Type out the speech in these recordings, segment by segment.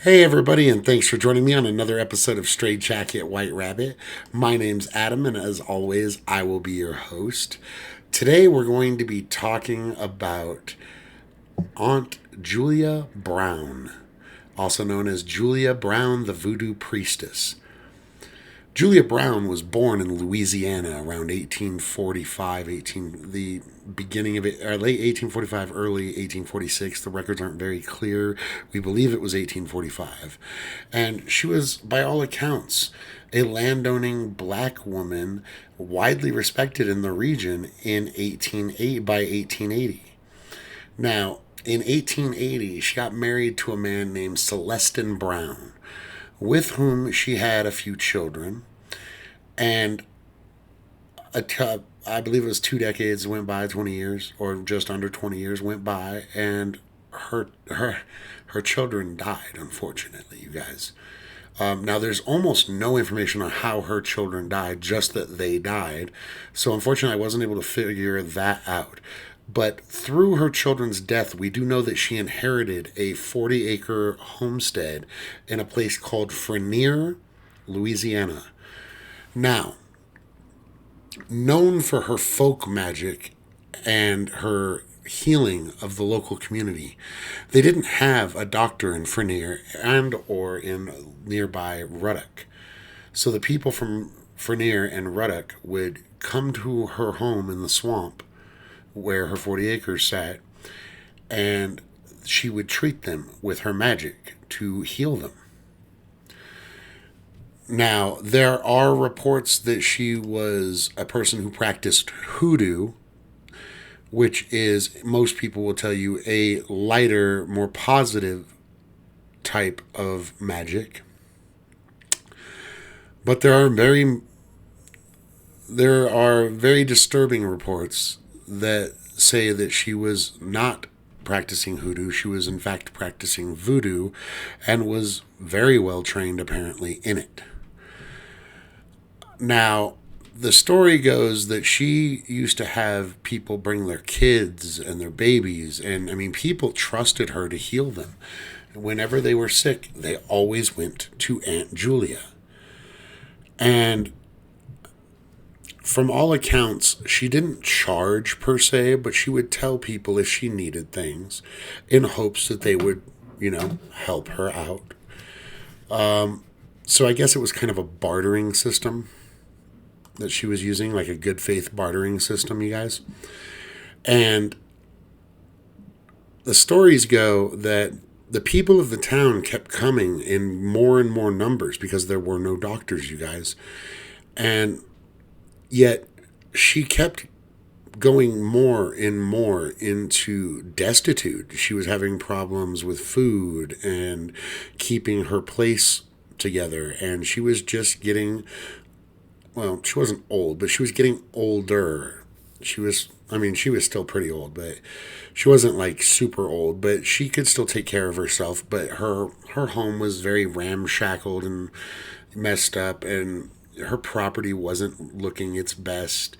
Hey everybody, and thanks for joining me on another episode of Straight Jacket White Rabbit. My name's Adam, and as always, I will be your host. Today we're going to be talking about Aunt Julia Brown, also known as Julia Brown the Voodoo Priestess. Julia Brown was born in Louisiana around 1845, the beginning of it, or late 1845, early 1846. The records aren't very clear. We believe it was 1845. And she was, by all accounts, a landowning black woman widely respected in the region by 1880. Now, in 1880, she got married to a man named Celestin Brown, with whom she had a few children. And I believe it was 2 decades went by, 20 years, or just under 20 years went by, and her children died, unfortunately, you guys. Now, there's almost no information on how her children died, just that they died. So, unfortunately, I wasn't able to figure that out. But through her children's death, we do know that she inherited a 40-acre homestead in a place called Frenier, Louisiana. Now, known for her folk magic and her healing of the local community, they didn't have a doctor in Frenier and or in nearby Ruddock. So the people from Frenier and Ruddock would come to her home in the swamp where her 40 acres sat, and she would treat them with her magic to heal them. Now, there are reports that she was a person who practiced hoodoo, which is, most people will tell you, a lighter, more positive type of magic. But there are very disturbing reports that say that she was not practicing hoodoo. She was in fact practicing voodoo and was very well trained apparently in it. Now, the story goes that she used to have people bring their kids and their babies, and I mean, people trusted her to heal them. Whenever they were sick, they always went to Aunt Julia. And from all accounts, she didn't charge per se, but she would tell people if she needed things in hopes that they would, help her out. So I guess it was kind of a bartering system that she was using, like a good faith bartering system, you guys. And the stories go that the people of the town kept coming in more and more numbers because there were no doctors, you guys. And yet she kept going more and more into destitute. She was having problems with food and keeping her place together. And she was just getting, well, she wasn't old, but she was getting older. She was still pretty old, but she wasn't like super old, but she could still take care of herself. But her home was very ramshackled and messed up, and her property wasn't looking its best,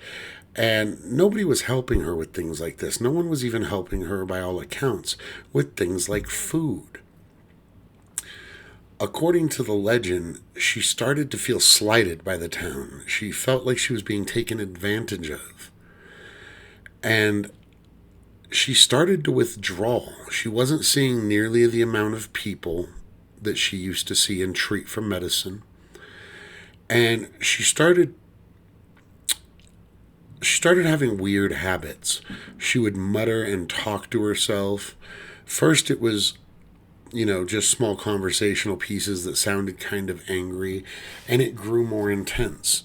and nobody was helping her with things like this. No one was even helping her, by all accounts, with things like food. According to the legend, she started to feel slighted by the town. She felt like she was being taken advantage of. And she started to withdraw. She wasn't seeing nearly the amount of people that she used to see and treat for medicine. And she started having weird habits. She would mutter and talk to herself. First it was, just small conversational pieces that sounded kind of angry, and it grew more intense.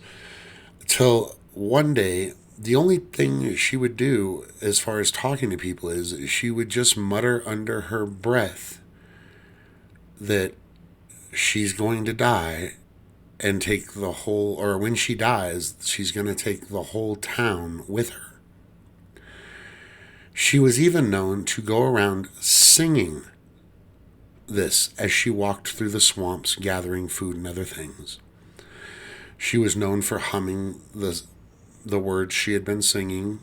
Till one day, the only thing she would do as far as talking to people is she would just mutter under her breath that she's going to die and take the whole, or when she dies, she's going to take the whole town with her. She was even known to go around singing this as she walked through the swamps gathering food and other things. She was known for humming the words she had been singing.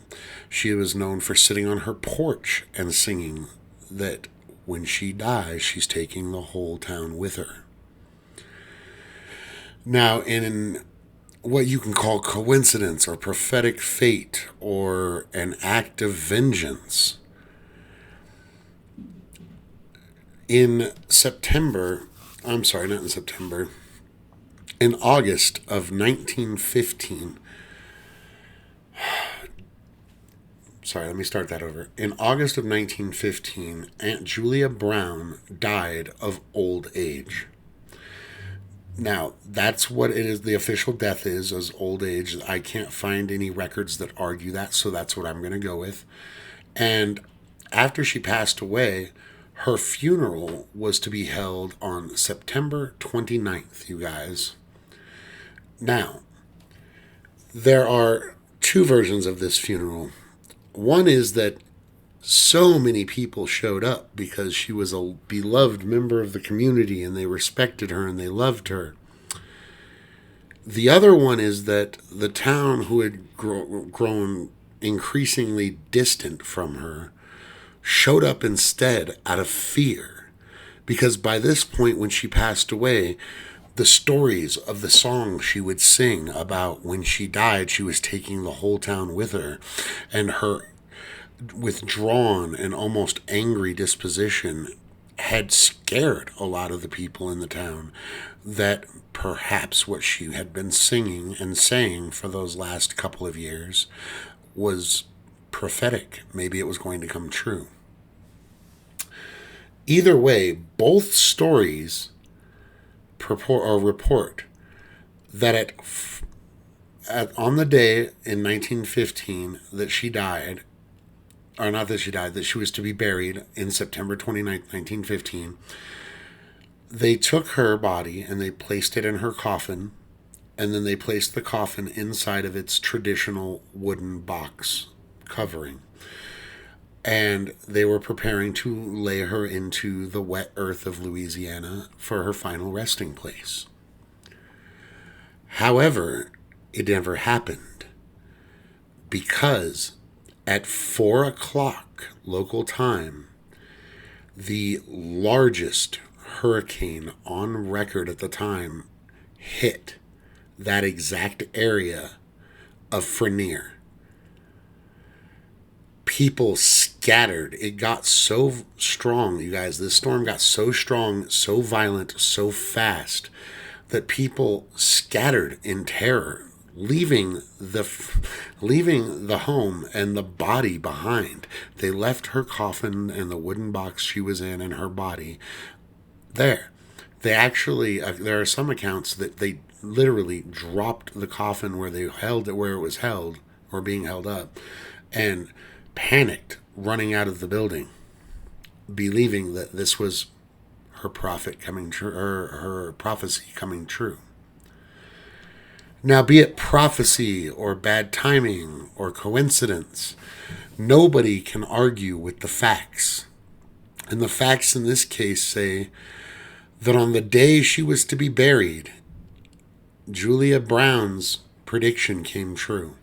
She was known for sitting on her porch and singing that when she dies, she's taking the whole town with her. Now, in what you can call coincidence or prophetic fate or an act of vengeance, in September, I'm sorry, not in September, in August of 1915, sorry, let me start that over. In August of 1915, Aunt Julia Brown died of old age. Now, that's what it is. The official death is old age. I can't find any records that argue that, so that's what I'm going to go with. And after she passed away, her funeral was to be held on September 29th, you guys. Now, there are two versions of this funeral. One is that so many people showed up because she was a beloved member of the community and they respected her and they loved her. The other one is that the town, who had grown increasingly distant from her, showed up instead out of fear. Because by this point, when she passed away, the stories of the songs she would sing about when she died, she was taking the whole town with her, and her withdrawn and almost angry disposition had scared a lot of the people in the town, that perhaps what she had been singing and saying for those last couple of years was prophetic. Maybe it was going to come true. Either way, both stories report that on the day in 1915 that she died, or not that she died, that she was to be buried in September 29th, 1915, they took her body and they placed it in her coffin, and then they placed the coffin inside of its traditional wooden box covering. And they were preparing to lay her into the wet earth of Louisiana for her final resting place. However, it never happened, because at 4 o'clock local time, the largest hurricane on record at the time hit that exact area of Frenier. People scattered. It got so strong, you guys. This storm got so strong, so violent, so fast that people scattered in terror, leaving the home and the body behind. They left her coffin and the wooden box she was in and her body there. They actually, there are some accounts that they literally dropped the coffin where it was held, or being held up, and panicked, running out of the building, believing that this was her prophecy coming true. Now, be it prophecy or bad timing or coincidence, nobody can argue with the facts. And the facts in this case say that on the day she was to be buried, Julia Brown's prediction came true.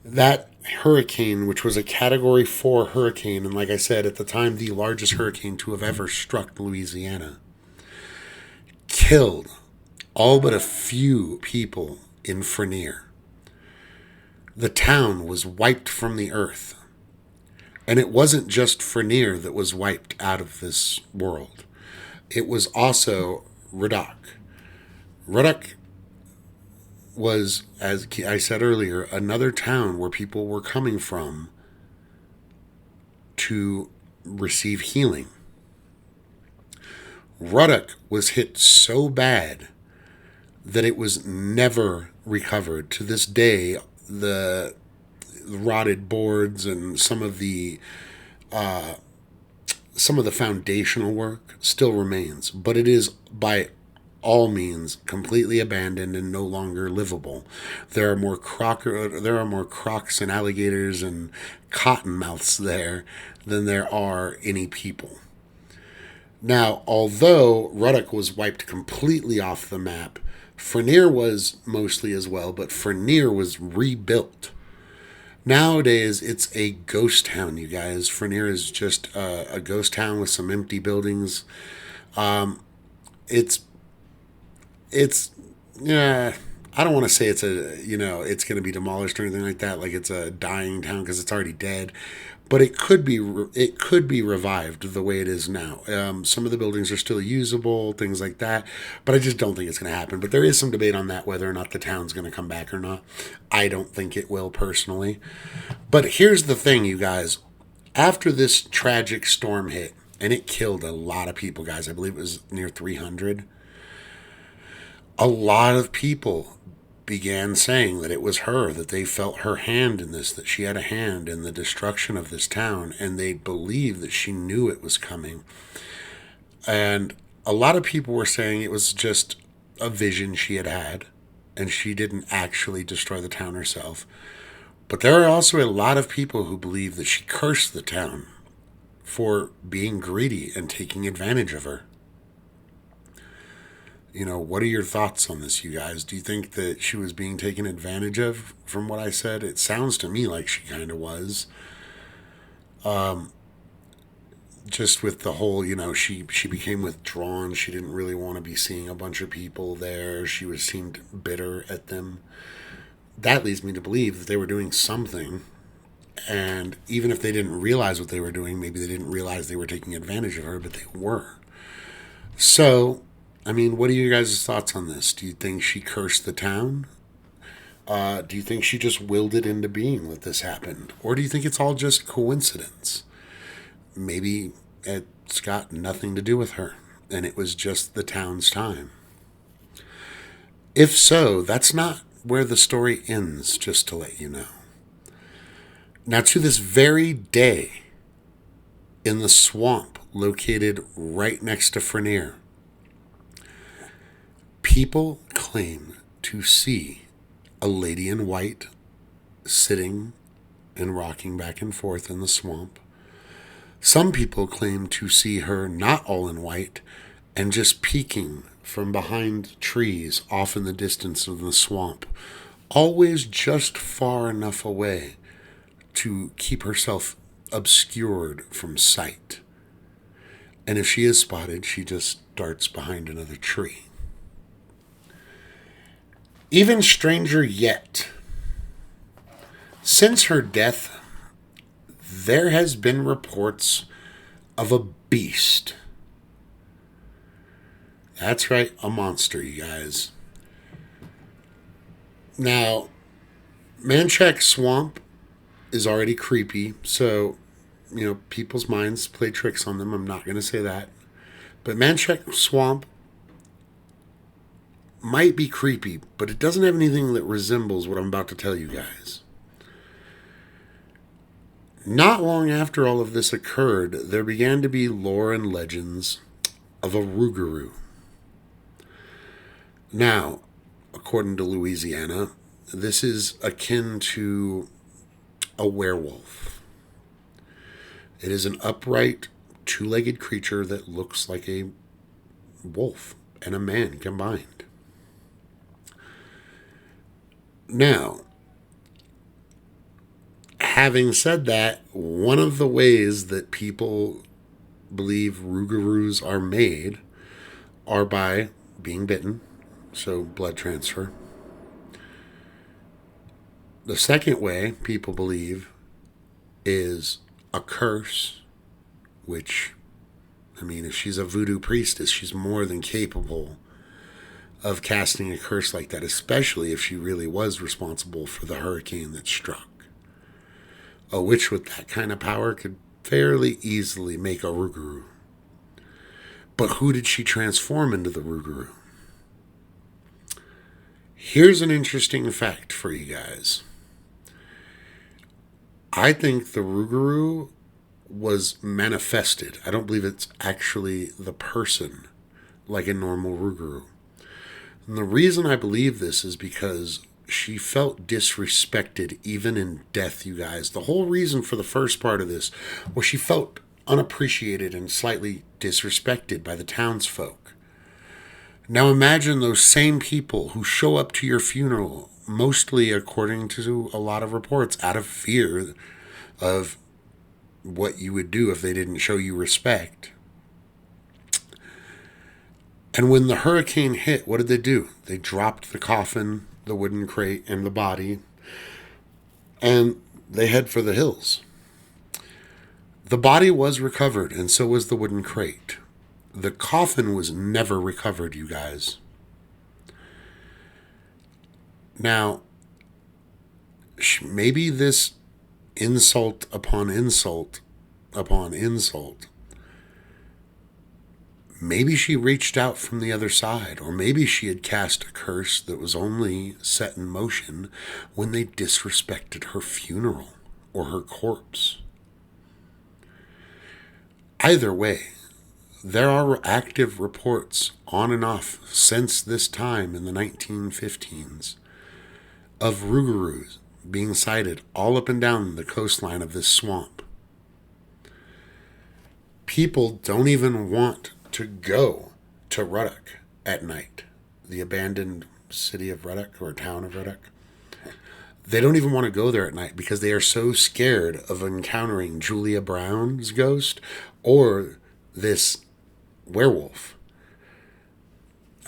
That hurricane, which was a Category 4 hurricane, and like I said, at the time, the largest hurricane to have ever struck Louisiana, killed all but a few people in Frenier. The town was wiped from the earth. And it wasn't just Frenier that was wiped out of this world. It was also Ruddock. Ruddock was, as I said earlier, another town where people were coming from to receive healing. Ruddock was hit so bad that it was never recovered. To this day, the rotted boards and some of the foundational work still remains, but it is by all means completely abandoned and no longer livable. There are more crocs and alligators and cottonmouths there than there are any people. Now, although Ruddock was wiped completely off the map, Frenier was mostly as well, but Frenier was rebuilt. Nowadays, it's a ghost town, you guys. Frenier is just a ghost town with some empty buildings. It's it's yeah. I don't want to say it's it's going to be demolished or anything like that. Like it's a dying town because it's already dead, but it could be revived the way it is now. Some of the buildings are still usable, things like that, but I just don't think it's going to happen. But there is some debate on that whether or not the town's going to come back or not. I don't think it will personally. But here's the thing, you guys. After this tragic storm hit, and it killed a lot of people, guys. I believe it was near 300. A lot of people began saying that it was her, that they felt her hand in this, that she had a hand in the destruction of this town, and they believed that she knew it was coming. And a lot of people were saying it was just a vision she had had, and she didn't actually destroy the town herself. But there are also a lot of people who believe that she cursed the town for being greedy and taking advantage of her. What are your thoughts on this, you guys? Do you think that she was being taken advantage of from what I said? It sounds to me like she kind of was. Just with the whole, she became withdrawn. She didn't really want to be seeing a bunch of people there. Seemed bitter at them. That leads me to believe that they were doing something. And even if they didn't realize what they were doing, maybe they didn't realize they were taking advantage of her, but they were. So, what are you guys' thoughts on this? Do you think she cursed the town? Do you think she just willed it into being that this happened? Or do you think it's all just coincidence? Maybe it's got nothing to do with her, and it was just the town's time. If so, that's not where the story ends, just to let you know. Now, to this very day, in the swamp located right next to Frenier, people claim to see a lady in white sitting and rocking back and forth in the swamp. Some people claim to see her not all in white and just peeking from behind trees off in the distance of the swamp, always just far enough away to keep herself obscured from sight. And if she is spotted, she just darts behind another tree. Even stranger yet, since her death, there has been reports of a beast. That's right, a monster, you guys. Now, Manchac Swamp is already creepy, so, people's minds play tricks on them. I'm not going to say that. But Manchac Swamp might be creepy, but it doesn't have anything that resembles what I'm about to tell you guys. Not long after all of this occurred, there began to be lore and legends of a Rougarou. Now, according to Louisiana, this is akin to a werewolf. It is an upright, two-legged creature that looks like a wolf and a man combined. Now, having said that, one of the ways that people believe Rougarous are made are by being bitten, so blood transfer. The second way people believe is a curse, which, if she's a voodoo priestess, she's more than capable of casting a curse like that, especially if she really was responsible for the hurricane that struck. A witch with that kind of power could fairly easily make a Rougarou. But who did she transform into the Rougarou? Here's an interesting fact for you guys. I think the Rougarou was manifested. I don't believe it's actually the person like a normal Rougarou. And the reason I believe this is because she felt disrespected even in death, you guys. The whole reason for the first part of this was she felt unappreciated and slightly disrespected by the townsfolk. Now imagine those same people who show up to your funeral mostly, according to a lot of reports, out of fear of what you would do if they didn't show you respect. And when the hurricane hit, what did they do? They dropped the coffin, the wooden crate, and the body, and they head for the hills. The body was recovered, and so was the wooden crate. The coffin was never recovered, you guys. Now, maybe this insult upon insult upon insult, maybe she reached out from the other side, or maybe she had cast a curse that was only set in motion when they disrespected her funeral or her corpse. Either way, there are active reports on and off since this time in the 1915s of rougarous being sighted all up and down the coastline of this swamp. People don't even want to go to Ruddock at night, the abandoned city of Ruddock or town of Ruddock. They don't even want to go there at night because they are so scared of encountering Julia Brown's ghost or this werewolf.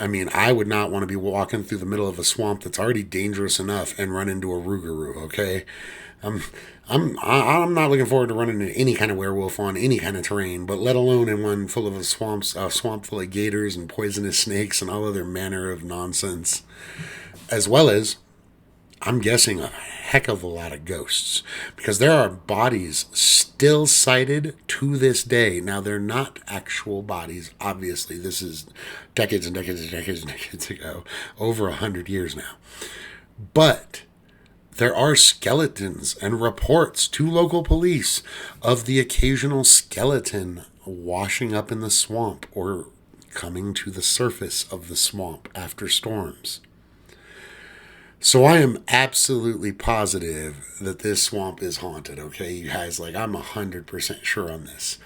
I mean, I would not want to be walking through the middle of a swamp that's already dangerous enough and run into a rougarou, okay? I'm not looking forward to running into any kind of werewolf on any kind of terrain, but let alone in one full of a swamp full of gators and poisonous snakes and all other manner of nonsense. As well as, I'm guessing, a heck of a lot of ghosts, because there are bodies still sighted to this day. Now, they're not actual bodies, obviously. This is decades and decades and decades and decades ago, over 100 years now. But there are skeletons and reports to local police of the occasional skeleton washing up in the swamp or coming to the surface of the swamp after storms. So I am absolutely positive that this swamp is haunted, okay, you guys? Like, I'm 100% sure on this.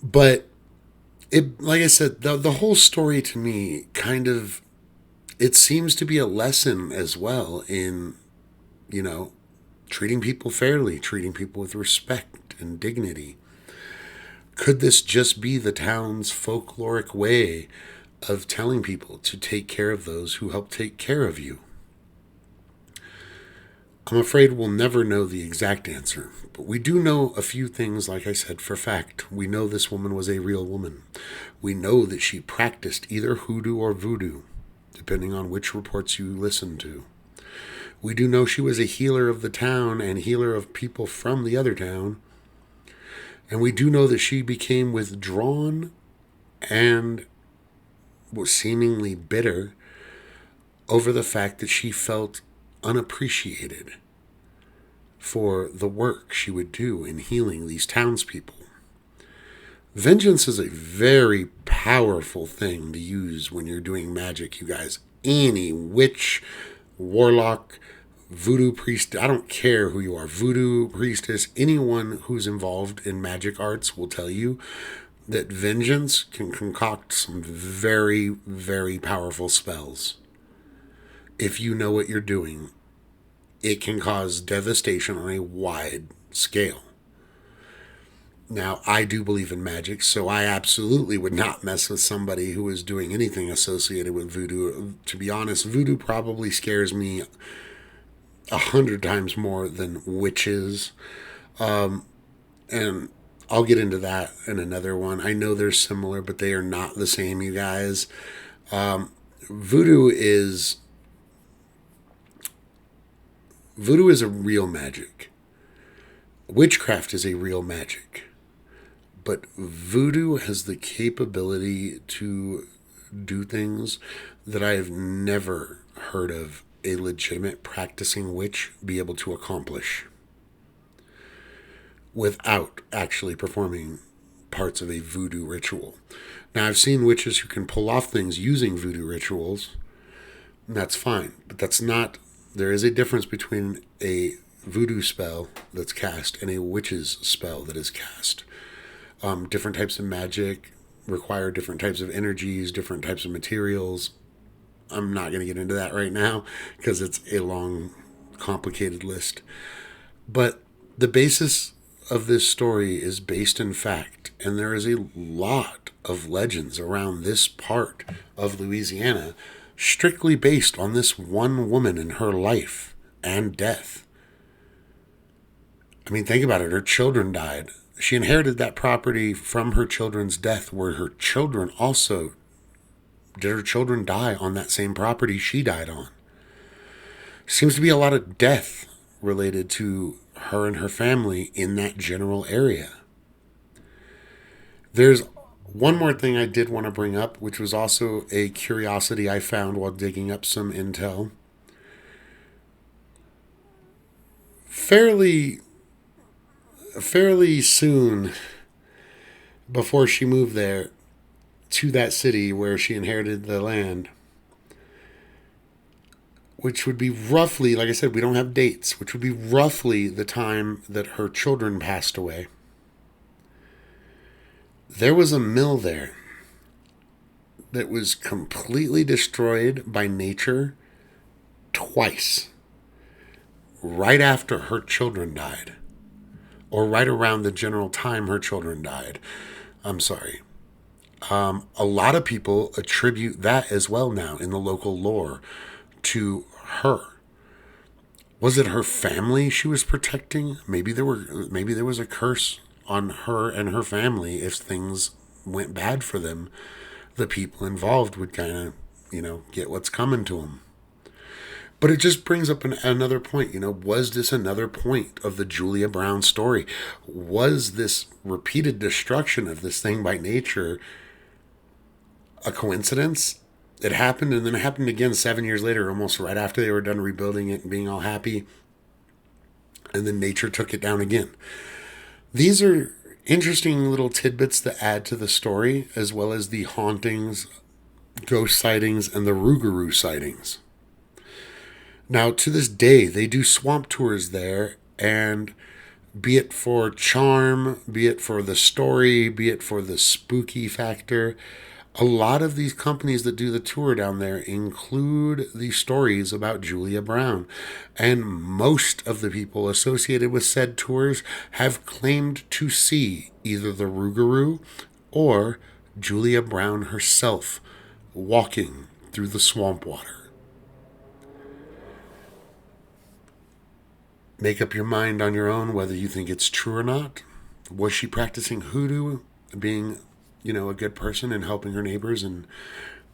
But, like I said, the whole story to me kind of, it seems to be a lesson as well in, treating people fairly, treating people with respect and dignity. Could this just be the town's folkloric way of telling people to take care of those who help take care of you? I'm afraid we'll never know the exact answer, but we do know a few things, like I said, for fact. We know this woman was a real woman. We know that she practiced either hoodoo or voodoo, depending on which reports you listen to. We do know she was a healer of the town and healer of people from the other town. And we do know that she became withdrawn and was seemingly bitter over the fact that she felt unappreciated for the work she would do in healing these townspeople. Vengeance is a very powerful thing to use when you're doing magic, you guys. Any witch, warlock, voodoo priest, I don't care who you are, voodoo priestess, anyone who's involved in magic arts will tell you that vengeance can concoct some very, very powerful spells. If you know what you're doing, it can cause devastation on a wide scale. Now, I do believe in magic, so I absolutely would not mess with somebody who is doing anything associated with voodoo. To be honest, voodoo probably scares me 100 times more than witches. And I'll get into that in another one. I know they're similar, but they are not the same, you guys. Voodoo is a real magic. Witchcraft is a real magic. But voodoo has the capability to do things that I have never heard of a legitimate practicing witch be able to accomplish without actually performing parts of a voodoo ritual. Now, I've seen witches who can pull off things using voodoo rituals, and that's fine. But there is a difference between a voodoo spell that's cast and a witch's spell that is cast. Different types of magic require different types of energies, different types of materials. I'm not going to get into that right now because it's a long, complicated list. But the basis of this story is based in fact, and there is a lot of legends around this part of Louisiana strictly based on this one woman and her life and death. I mean, think about it. Her children died. She inherited that property from her children's death, where her children also did her children die on that same property she died on. Seems to be a lot of death related to her and her family in that general area. There's one more thing I did want to bring up, which was also a curiosity I found while digging up some intel. Fairly soon before she moved there to that city where she inherited the land, which would be roughly, like I said, we don't have dates, which would be roughly the time that her children passed away. There was a mill there that was completely destroyed by nature twice, right after her children died, or right around the general time her children died. I'm sorry. A lot of people attribute that as well now in the local lore to her. Was it her family she was protecting? Maybe there was a curse on her and her family. If things went bad for them, the people involved would kind of, get what's coming to them. But it just brings up another point. Was this another point of the Julia Brown story? Was this repeated destruction of this thing by nature a coincidence? It happened, and then it happened again 7 years later, almost right after they were done rebuilding it and being all happy. And then nature took it down again. These are interesting little tidbits that add to the story, as well as the hauntings, ghost sightings, and the Rougarou sightings. Now, to this day, they do swamp tours there, and be it for charm, be it for the story, be it for the spooky factor, a lot of these companies that do the tour down there include the stories about Julia Brown. And most of the people associated with said tours have claimed to see either the Rougarou or Julia Brown herself walking through the swamp water. Make up your mind on your own whether you think it's true or not. Was she practicing hoodoo, being a good person and helping her neighbors, and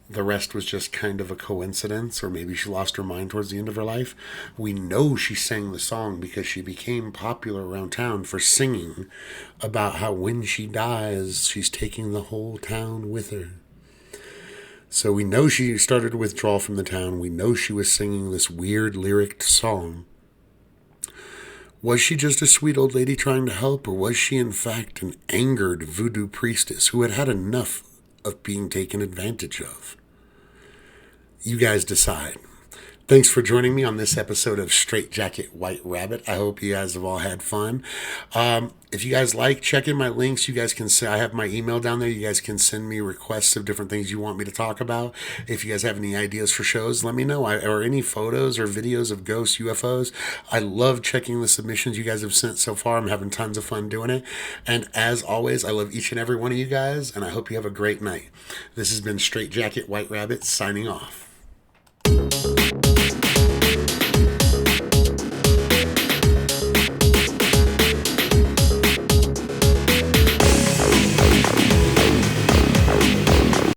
the rest was just kind of a coincidence, or maybe she lost her mind towards the end of her life? We know she sang the song because she became popular around town for singing about how when she dies, she's taking the whole town with her. So we know she started to withdraw from the town. We know she was singing this weird lyric song. Was she just a sweet old lady trying to help, or was she in fact an angered voodoo priestess who had had enough of being taken advantage of? You guys decide. Thanks for joining me on this episode of Straight Jacket White Rabbit. I hope you guys have all had fun. If you guys like, check in my links. You guys can say, I have my email down there. You guys can send me requests of different things you want me to talk about. If you guys have any ideas for shows, let me know. Or any photos or videos of ghosts, UFOs. I love checking the submissions you guys have sent so far. I'm having tons of fun doing it. And as always, I love each and every one of you guys, and I hope you have a great night. This has been Straight Jacket White Rabbit signing off.